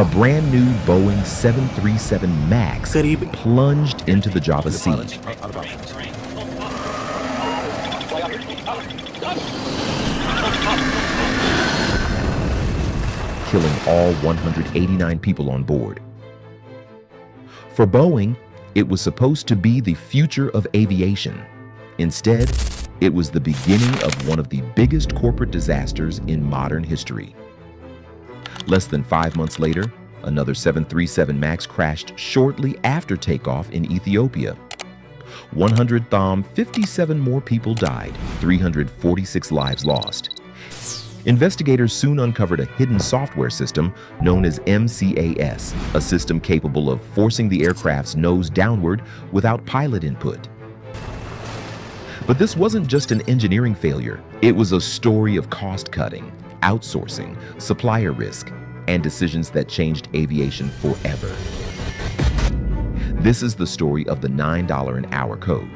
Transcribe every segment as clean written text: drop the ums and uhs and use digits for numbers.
A brand new Boeing 737 MAX plunged into the Java Sea, killing all 189 people on board. For Boeing, it was supposed to be the future of aviation. Instead, it was the beginning of one of the biggest corporate disasters in modern history. Less than 5 months later, another 737 MAX crashed shortly after takeoff in Ethiopia. 57 more people died, 346 lives lost. Investigators soon uncovered a hidden software system known as MCAS, a system capable of forcing the aircraft's nose downward without pilot input. But this wasn't just an engineering failure. It was a story of cost-cutting, outsourcing, supplier risk, and decisions that changed aviation forever. This is the story of the $9 an hour code.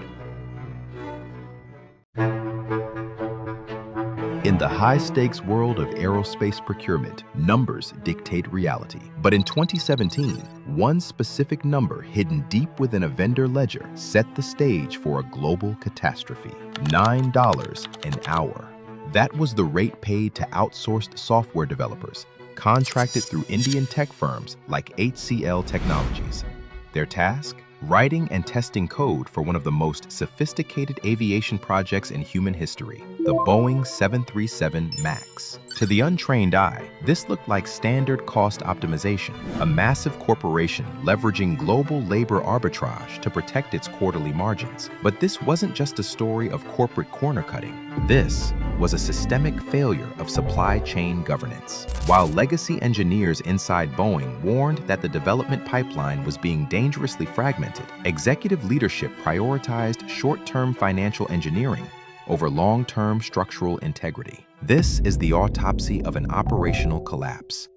In the high-stakes world of aerospace procurement, numbers dictate reality. But in 2017, one specific number hidden deep within a vendor ledger set the stage for a global catastrophe: $9 an hour. That was the rate paid to outsourced software developers, contracted through Indian tech firms like HCL Technologies. Their task? Writing and testing code for one of the most sophisticated aviation projects in human history, the Boeing 737 MAX. To the untrained eye, this looked like standard cost optimization, a massive corporation leveraging global labor arbitrage to protect its quarterly margins. But this wasn't just a story of corporate corner cutting. This was a systemic failure of supply chain governance. While legacy engineers inside Boeing warned that the development pipeline was being dangerously fragmented, executive leadership prioritized short-term financial engineering over long-term structural integrity. This is the autopsy of an operational collapse.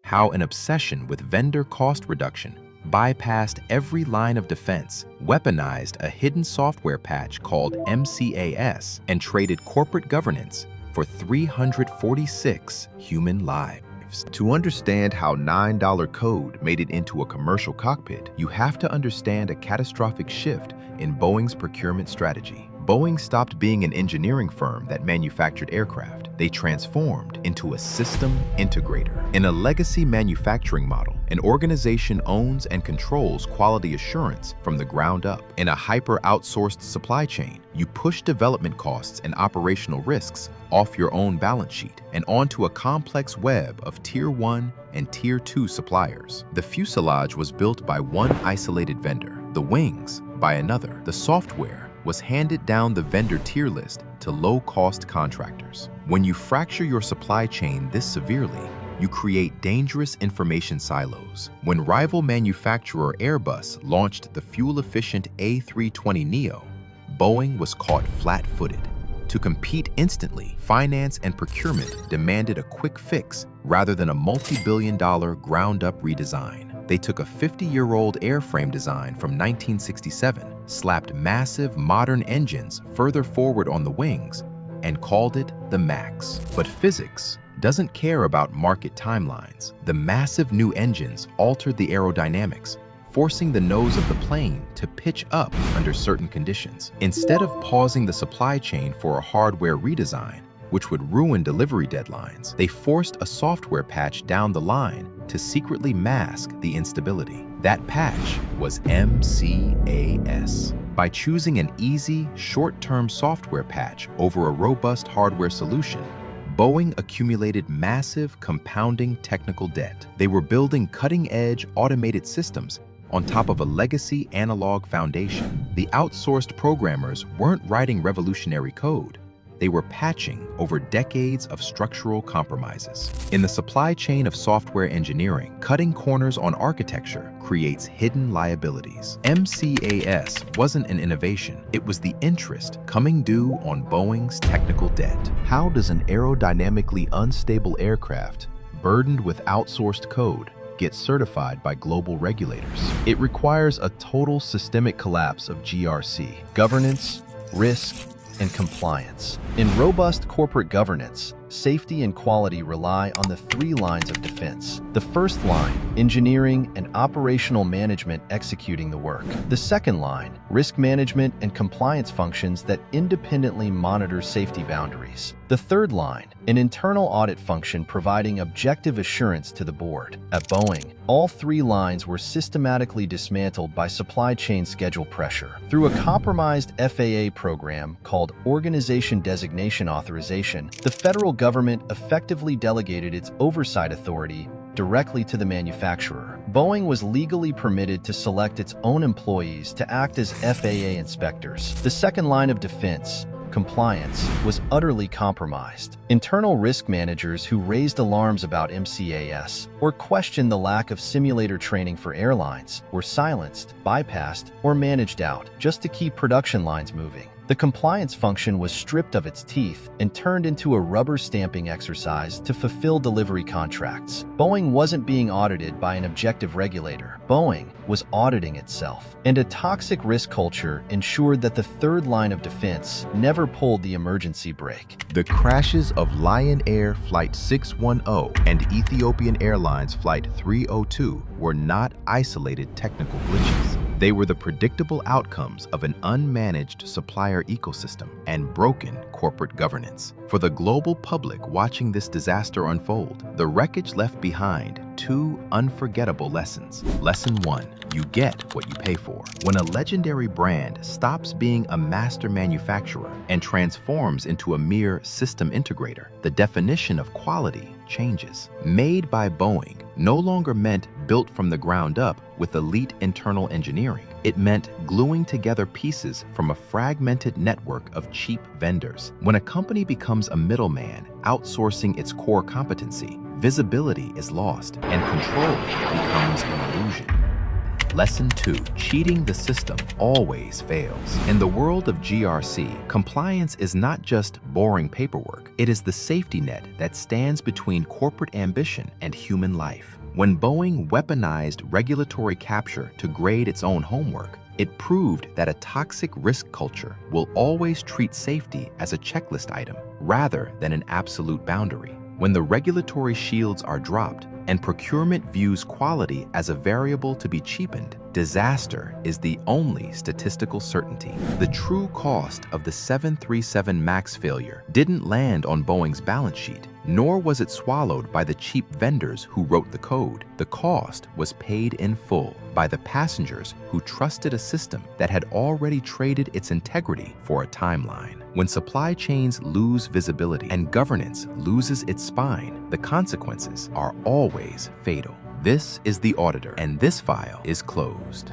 How an obsession with vendor cost reduction bypassed every line of defense, weaponized a hidden software patch called MCAS, and traded corporate governance for 346 human lives. To understand how $9 code made it into a commercial cockpit, you have to understand a catastrophic shift in Boeing's procurement strategy. Boeing stopped being an engineering firm that manufactured aircraft. They transformed into a system integrator. In a legacy manufacturing model, an organization owns and controls quality assurance from the ground up. In a hyper-outsourced supply chain, you push development costs and operational risks off your own balance sheet and onto a complex web of Tier 1 and Tier 2 suppliers. The fuselage was built by one isolated vendor, the wings by another. The software was handed down the vendor tier list to low-cost contractors. When you fracture your supply chain this severely, you create dangerous information silos. When rival manufacturer Airbus launched the fuel-efficient A320neo, Boeing was caught flat-footed. To compete instantly, finance and procurement demanded a quick fix rather than a multi-billion-dollar ground-up redesign. They took a 50-year-old airframe design from 1967, slapped massive modern engines further forward on the wings, and called it the MAX. But physics doesn't care about market timelines. The massive new engines altered the aerodynamics, forcing the nose of the plane to pitch up under certain conditions. Instead of pausing the supply chain for a hardware redesign, which would ruin delivery deadlines, they forced a software patch down the line to secretly mask the instability. That patch was MCAS. By choosing an easy, short-term software patch over a robust hardware solution, Boeing accumulated massive, compounding technical debt. They were building cutting-edge automated systems on top of a legacy analog foundation. The outsourced programmers weren't writing revolutionary code. They were patching over decades of structural compromises. In the supply chain of software engineering, cutting corners on architecture creates hidden liabilities. MCAS wasn't an innovation. It was the interest coming due on Boeing's technical debt. How does an aerodynamically unstable aircraft, burdened with outsourced code, get certified by global regulators? It requires a total systemic collapse of GRC, governance, risk, and compliance. In robust corporate governance, safety and quality rely on the three lines of defense. The first line, engineering and operational management executing the work. The second line, risk management and compliance functions that independently monitor safety boundaries. The third line, an internal audit function providing objective assurance to the board. At Boeing, all three lines were systematically dismantled by supply chain schedule pressure. Through a compromised FAA program called Organization Designation Authorization, the federal government effectively delegated its oversight authority directly to the manufacturer. Boeing was legally permitted to select its own employees to act as FAA inspectors. The second line of defense, compliance, was utterly compromised. Internal risk managers who raised alarms about MCAS or questioned the lack of simulator training for airlines were silenced, bypassed, or managed out just to keep production lines moving. The compliance function was stripped of its teeth and turned into a rubber stamping exercise to fulfill delivery contracts. Boeing wasn't being audited by an objective regulator. Boeing was auditing itself. And a toxic risk culture ensured that the third line of defense never pulled the emergency brake. The crashes of Lion Air Flight 610 and Ethiopian Airlines Flight 302 were not isolated technical glitches. They were the predictable outcomes of an unmanaged supplier ecosystem and broken corporate governance. For the global public watching this disaster unfold, the wreckage left behind two unforgettable lessons. Lesson 1, you get what you pay for. When a legendary brand stops being a master manufacturer and transforms into a mere system integrator, the definition of quality changes. Made by Boeing no longer meant built from the ground up with elite internal engineering. It meant gluing together pieces from a fragmented network of cheap vendors. When a company becomes a middleman, outsourcing its core competency, visibility is lost and control becomes an illusion. Lesson 2, cheating the system always fails. In the world of GRC, compliance is not just boring paperwork. It is the safety net that stands between corporate ambition and human life. When Boeing weaponized regulatory capture to grade its own homework, it proved that a toxic risk culture will always treat safety as a checklist item rather than an absolute boundary. When the regulatory shields are dropped and procurement views quality as a variable to be cheapened, disaster is the only statistical certainty. The true cost of the 737 MAX failure didn't land on Boeing's balance sheet, nor was it swallowed by the cheap vendors who wrote the code. The cost was paid in full by the passengers who trusted a system that had already traded its integrity for a timeline. When supply chains lose visibility and governance loses its spine, the consequences are always fatal. This is The Auditor, and this file is closed.